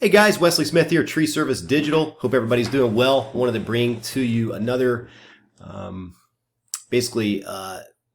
Hey guys, Wesley Smith here, Tree Service Digital. Hope everybody's doing well. Wanted to bring to you another,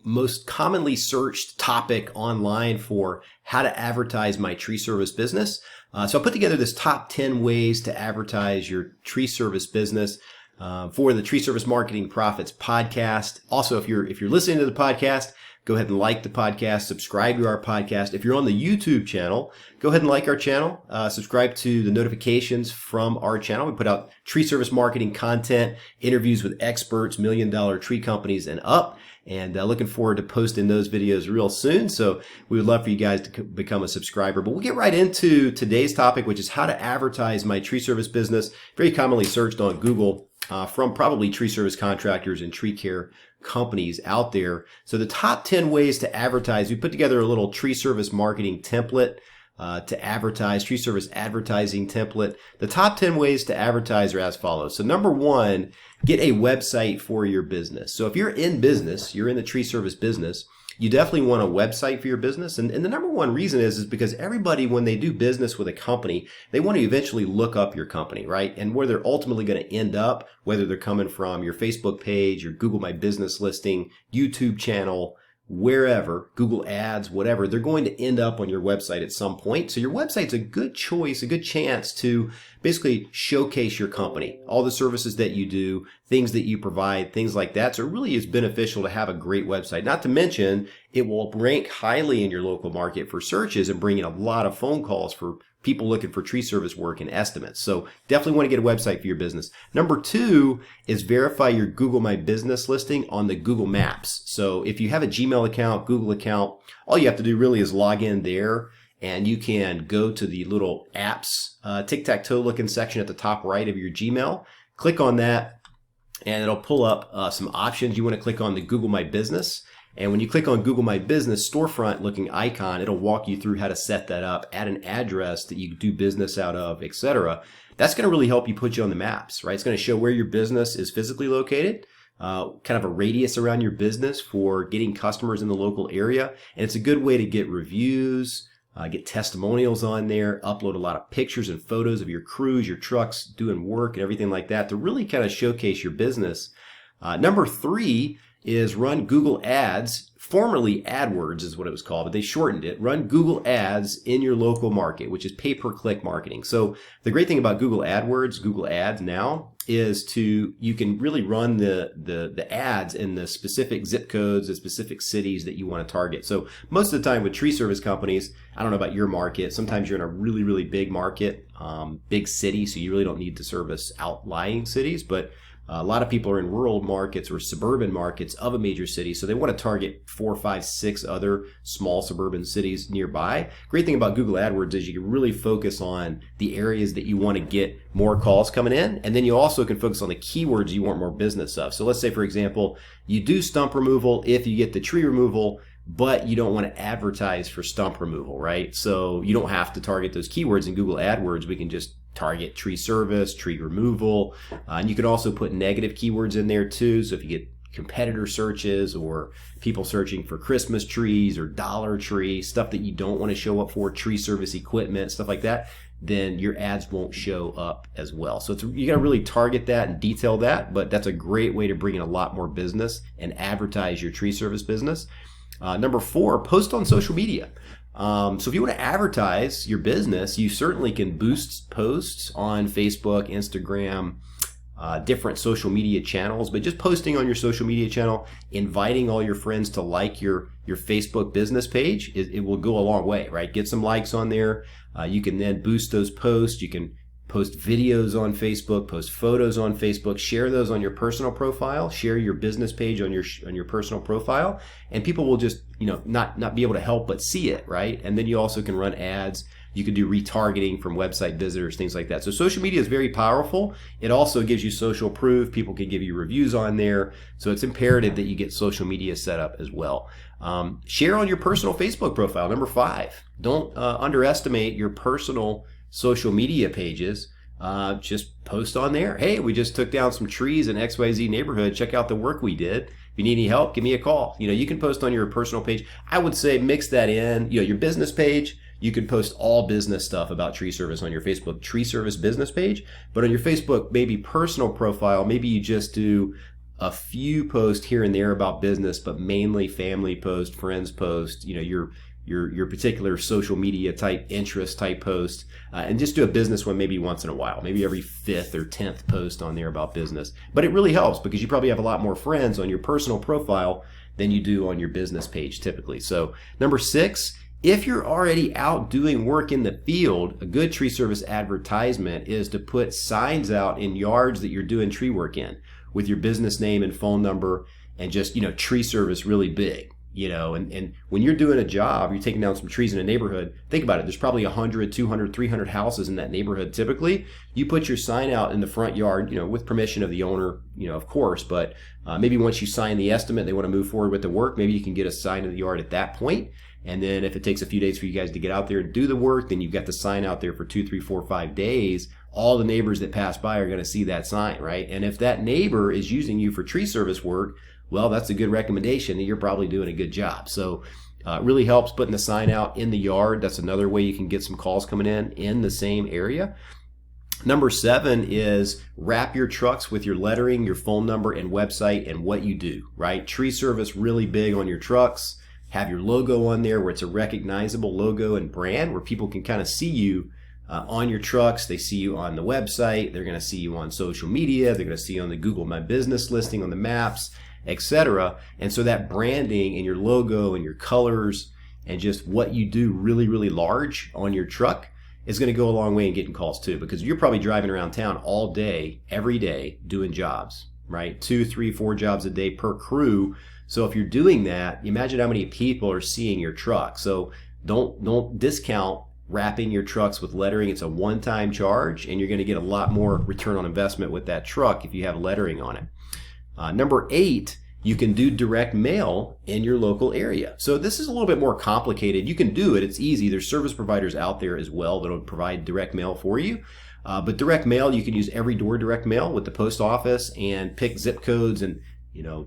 most commonly searched topic online for how to advertise my tree service business. So I put together this top 10 ways to advertise your tree service business for the Tree Service Marketing Profits podcast. Also, if you're listening to the podcast, go ahead and like the podcast, subscribe to our podcast. If you're on the YouTube channel, go ahead and like our channel, subscribe to the notifications from our channel. We put out tree service marketing content, interviews with experts, $1 million tree companies and up, and looking forward to posting those videos real soon. So we would love for you guys to become a subscriber. But we'll get right into today's topic, which is how to advertise my tree service business. Very commonly searched on Google from probably tree service contractors and tree care companies out there. So the top 10 ways to advertise, we put together a little tree service marketing template to advertise, tree service advertising template. The top 10 ways to advertise are as follows. So number one, get a website for your business. So if you're in business, you're in the tree service business, you definitely want a website for your business. And the number one reason is because everybody, when they do business with a company, they want to eventually look up your company, right? And where they're ultimately going to end up, whether they're coming from your Facebook page, your Google My Business listing, YouTube channel, wherever, Google Ads, whatever, they're going to end up on your website at some point. So your website's a good choice, a good chance to basically showcase your company, all the services that you do, things that you provide, things like that. So it really is beneficial to have a great website. Not to mention, it will rank highly in your local market for searches and bring in a lot of phone calls for people looking for tree service work and estimates. So definitely want to get a website for your business. Number two is verify your Google My Business listing on the Google Maps. So if you have a Gmail account, Google account, all you have to do really is log in there, and you can go to the little apps, tic-tac-toe looking section at the top right of your Gmail. Click on that, and it'll pull up some options. You want to click on the Google My Business. And when you click on Google My Business storefront looking icon, it'll walk you through how to set that up, add an address that you do business out of, etc. That's going to really help you put you on the maps, right? It's going to show where your business is physically located, kind of a radius around your business for getting customers in the local area. And it's a good way to get reviews, get testimonials on there, upload a lot of pictures and photos of your crews, your trucks doing work and everything like that to really kind of showcase your business. Number three is run Google Ads, formerly AdWords is what it was called, but they shortened it. Run Google Ads in your local market, which is pay-per-click marketing. So the great thing about Google AdWords, Google Ads now, is you can really run the ads in the specific zip codes, the specific cities that you want to target. So most of the time with tree service companies, I don't know about your market, sometimes you're in a really, really big market, big city, so you really don't need to service outlying cities, but a lot of people are in rural markets or suburban markets of a major city, so they want to target 4, 5, 6 other small suburban cities nearby. Great thing about Google AdWords is you can really focus on the areas that you want to get more calls coming in, and then you also can focus on the keywords you want more business of. So let's say, for example, you do stump removal if you get the tree removal, but you don't want to advertise for stump removal, right? So you don't have to target those keywords in Google AdWords. We can just target tree service, tree removal, and you can also put negative keywords in there too. So if you get competitor searches or people searching for Christmas trees or Dollar Tree, stuff that you don't want to show up for, tree service equipment, stuff like that, then your ads won't show up as well. So you got to really target that and detail that, but that's a great way to bring in a lot more business and advertise your tree service business. Number four, post on social media. So if you want to advertise your business, you certainly can boost posts on Facebook, Instagram, different social media channels, but just posting on your social media channel, inviting all your friends to like your Facebook business page, it will go a long way, right? Get some likes on there. You can then boost those posts. You can post videos on Facebook, post photos on Facebook, share those on your personal profile, share your business page on your personal profile, and people will just, not be able to help but see it, right? And then you also can run ads. You can do retargeting from website visitors, things like that. So social media is very powerful. It also gives you social proof. People can give you reviews on there. So it's imperative that you get social media set up as well. Share on your personal Facebook profile. Number five, don't underestimate your personal social media pages. Just post on there. Hey, we just took down some trees in XYZ neighborhood. Check out the work we did. If you need any help, give me a call. You can post on your personal page. I would say mix that in, your business page. you could post all business stuff about tree service on your Facebook tree service business page. But on your Facebook maybe personal profile, maybe you just do a few posts here and there about business, but mainly family post, friends post, your particular social media type interest type post, and just do a business one maybe once in a while, maybe every 5th or 10th post on there about business. But it really helps because you probably have a lot more friends on your personal profile than you do on your business page typically. So number 6, if you're already out doing work in the field, a good tree service advertisement is to put signs out in yards that you're doing tree work in with your business name and phone number and just, tree service really big, and when you're doing a job, you're taking down some trees in a neighborhood, think about it. There's probably 100, 200, 300 houses in that neighborhood. Typically, you put your sign out in the front yard, with permission of the owner, of course, but maybe once you sign the estimate, they want to move forward with the work. Maybe you can get a sign in the yard at that point. And then if it takes a few days for you guys to get out there and do the work, then you've got the sign out there for 2, 3, 4, 5 days. All the neighbors that pass by are going to see that sign, right? And if that neighbor is using you for tree service work, well, that's a good recommendation and you're probably doing a good job. So it really helps putting the sign out in the yard. That's another way you can get some calls coming in the same area. Number 7 is wrap your trucks with your lettering, your phone number, and website and what you do, right? Tree service really big on your trucks. Have your logo on there where it's a recognizable logo and brand where people can kind of see you on your trucks. They see you on the website. They're going to see you on social media. They're going to see you on the Google My Business listing, on the maps, etc. And so that branding and your logo and your colors and just what you do really, really large on your truck is going to go a long way in getting calls too, because you're probably driving around town all day, every day, doing jobs, right? 2, 3, 4 jobs a day per crew. So if you're doing that, imagine how many people are seeing your truck. So don't discount wrapping your trucks with lettering. It's a one-time charge, and you're going to get a lot more return on investment with that truck if you have lettering on it. Number 8, you can do direct mail in your local area. So this is a little bit more complicated. You can do it. It's easy. There's service providers out there as well that will provide direct mail for you. But direct mail, you can use every door direct mail with the post office and pick zip codes and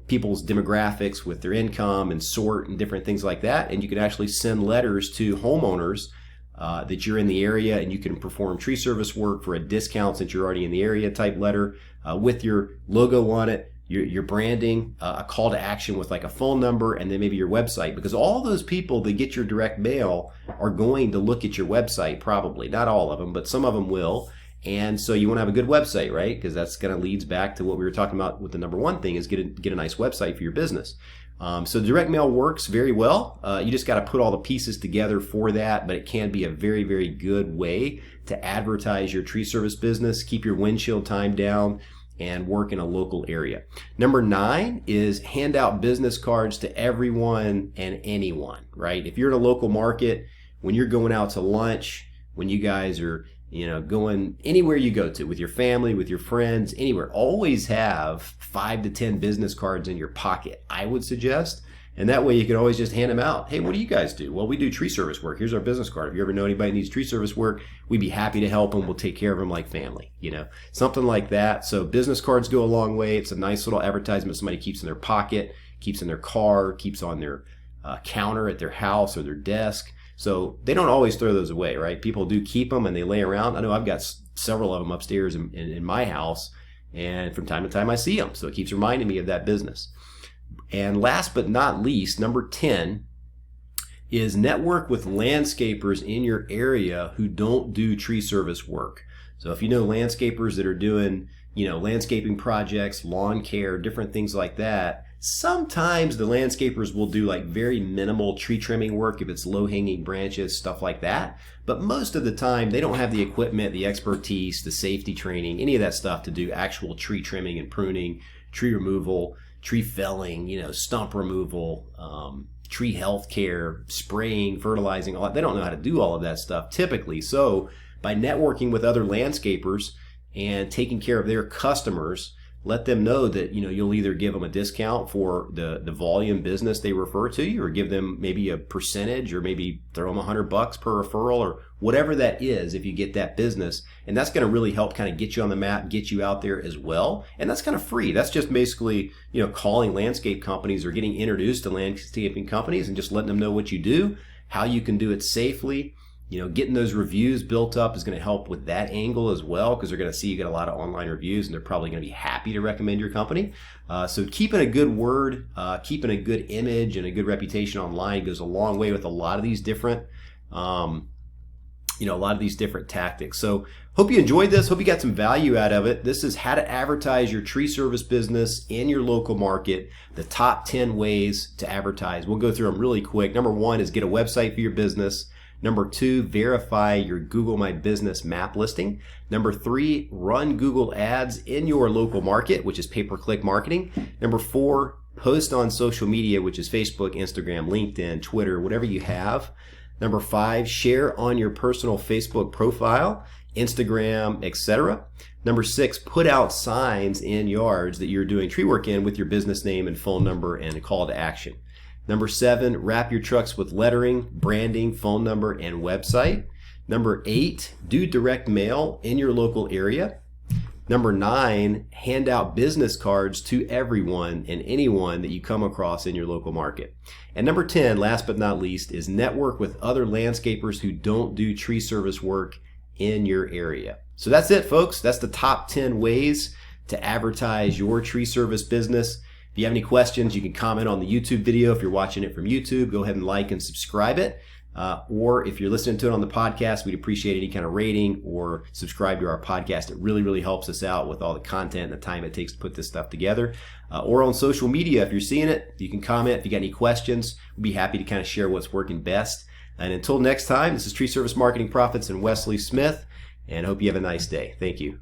people's demographics with their income and sort and different things like that. And you can actually send letters to homeowners that you're in the area, and you can perform tree service work for a discount since you're already in the area type letter with your logo on it, your branding, a call to action with like a phone number, and then maybe your website, because all those people that get your direct mail are going to look at your website probably. Not all of them, but some of them will. And so you want to have a good website, right? Because that's going to leads back to what we were talking about with the number 1 thing is get a nice website for your business. So direct mail works very well. You just got to put all the pieces together for that, but it can be a very, very good way to advertise your tree service business, keep your windshield time down, and work in a local area. Number 9 is hand out business cards to everyone and anyone, right? If you're in a local market, when you're going out to lunch, when you guys are going anywhere you go to with your family, with your friends, anywhere, always have 5 to 10 business cards in your pocket, I would suggest. And that way you can always just hand them out. Hey, what do you guys do? Well, we do tree service work. Here's our business card. If you ever know anybody needs tree service work, we'd be happy to help them. We'll take care of them like family, something like that. So business cards go a long way. It's a nice little advertisement somebody keeps in their pocket, keeps in their car, keeps on their counter at their house or their desk. So they don't always throw those away, right? People do keep them and they lay around. I know I've got several of them upstairs in my house, and from time to time I see them. So it keeps reminding me of that business. And last but not least, number 10 is network with landscapers in your area who don't do tree service work. So if you know landscapers that are doing, landscaping projects, lawn care, different things like that, sometimes the landscapers will do like very minimal tree trimming work if it's low-hanging branches, stuff like that. But most of the time, they don't have the equipment, the expertise, the safety training, any of that stuff to do actual tree trimming and pruning, tree removal, tree felling, stump removal, tree health care, spraying, fertilizing, all that. They don't know how to do all of that stuff typically. So by networking with other landscapers and taking care of their customers, let them know that you'll either give them a discount for the volume business they refer to you, or give them maybe a percentage, or maybe throw them $100 per referral, or whatever that is if you get that business. And that's going to really help kind of get you on the map, get you out there as well. And that's kind of free. That's just basically calling landscape companies or getting introduced to landscaping companies and just letting them know what you do, how you can do it safely, Getting those reviews built up is going to help with that angle as well, because they're going to see you get a lot of online reviews and they're probably going to be happy to recommend your company. So keeping a good word, keeping a good image and a good reputation online goes a long way with a lot of these different tactics. So hope you enjoyed this. Hope you got some value out of it. This is how to advertise your tree service business in your local market. The top 10 ways to advertise. We'll go through them really quick. Number 1 is get a website for your business. Number 2, verify your Google My Business map listing. Number 3, run Google ads in your local market, which is pay-per-click marketing. Number 4, post on social media, which is Facebook, Instagram, LinkedIn, Twitter, whatever you have. Number 5, share on your personal Facebook profile, Instagram, etc. Number 6, put out signs in yards that you're doing tree work in with your business name and phone number and a call to action. Number 7, wrap your trucks with lettering, branding, phone number, and website. Number 8, do direct mail in your local area. Number 9, hand out business cards to everyone and anyone that you come across in your local market. And number 10, last but not least, is network with other landscapers who don't do tree service work in your area. So that's it, folks. That's the top 10 ways to advertise your tree service business. If you have any questions, you can comment on the YouTube video. If you're watching it from YouTube, go ahead and like and subscribe it. Or if you're listening to it on the podcast, we'd appreciate any kind of rating or subscribe to our podcast. It really, really helps us out with all the content and the time it takes to put this stuff together. Or on social media, if you're seeing it, you can comment. If you got any questions, we'd be happy to kind of share what's working best. And until next time, this is Tree Service Marketing Profits and Wesley Smith, and I hope you have a nice day. Thank you.